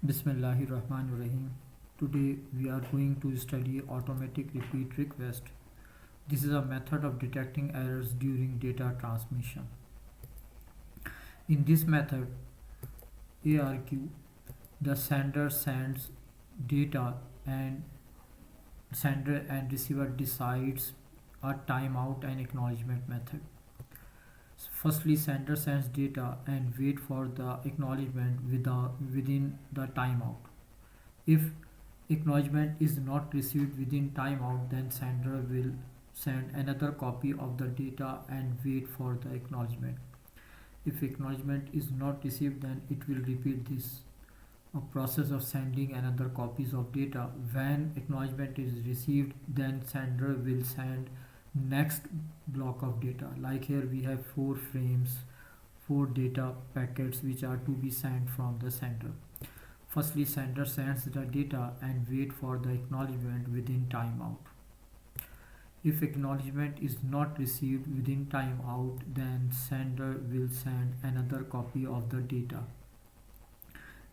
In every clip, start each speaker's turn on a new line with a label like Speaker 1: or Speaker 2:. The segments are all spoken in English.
Speaker 1: Bismillahirrahmanirrahim. Today we are going to study automatic repeat request. This is a method of detecting errors during data transmission. In this method, ARQ, the sender sends data and sender and receiver decides a timeout and acknowledgement method. Firstly, sender sends data and wait for the acknowledgement within the timeout. If acknowledgement is not received within timeout, then sender will send another copy of the data and wait for the acknowledgement. If acknowledgement is not received, then it will repeat this a process of sending another copies of data. When acknowledgement is received, then sender will send next block of data. Like here we have four frames, four data packets which are to be sent from the sender. Firstly, sender sends the data and wait for the acknowledgement within timeout. If acknowledgement is not received within timeout, then sender will send another copy of the data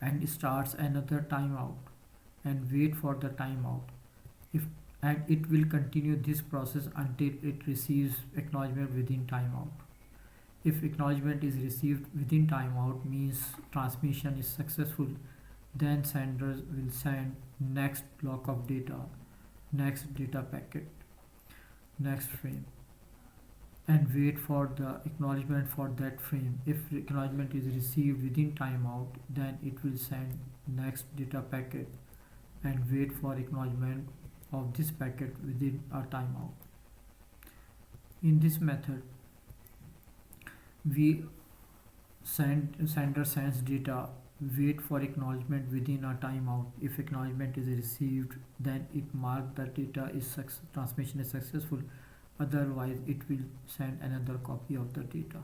Speaker 1: and starts another timeout and wait for the timeout. If and it will continue this process until it receives acknowledgement within timeout. If acknowledgement is received within timeout means transmission is successful, then sender will send next block of data, next data packet, next frame and wait for the acknowledgement for that frame. If acknowledgement is received within timeout, then it will send next data packet and wait for acknowledgement of this packet within a timeout. In this method, we sender sends data, wait for acknowledgement within a timeout. If acknowledgement is received, then it marks the data is transmission is successful. Otherwise, it will send another copy of the data.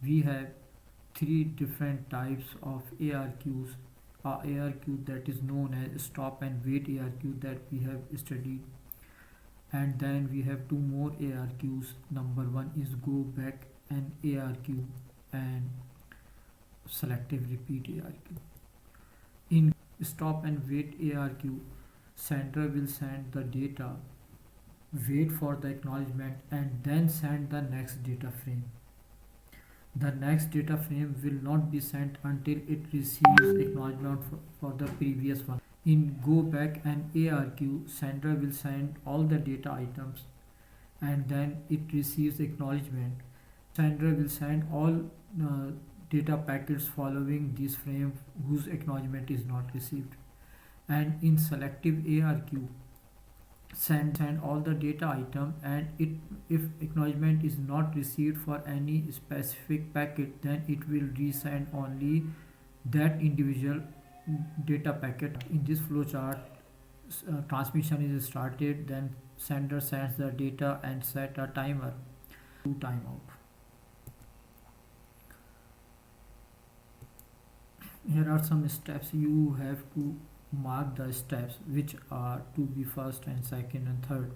Speaker 1: We have three different types of ARQs. ARQ that is known as stop and wait ARQ that we have studied, and then we have two more ARQs. Number one is go back and ARQ and selective repeat ARQ. In stop and wait ARQ, sender will send the data, wait for the acknowledgement and then send the next data frame. The next data frame will not be sent until it receives acknowledgement for the previous one. In go back and ARQ, sender will send all the data items and then it receives acknowledgement. Sender will send all data packets following this frame whose acknowledgement is not received. And in selective ARQ, send all the data item and if acknowledgement is not received for any specific packet, then it will resend only that individual data packet. In this flowchart, transmission is started, then sender sends the data and set a timer to timeout. Here are some steps. You have to mark the steps which are to be first and second and third.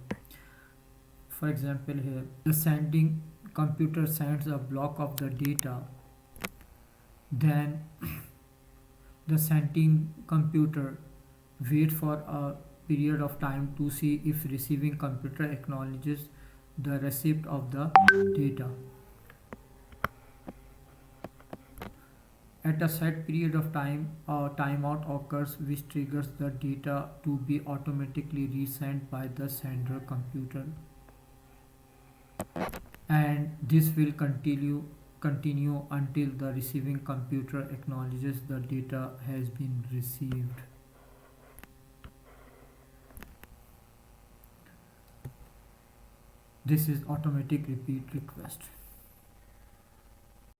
Speaker 1: For example, here the sending computer sends a block of the data, then the sending computer waits for a period of time to see if receiving computer acknowledges the receipt of the data. At a set period of time, a timeout occurs which triggers the data to be automatically resent by the sender computer. And this will continue until the receiving computer acknowledges the data has been received. This is automatic repeat request.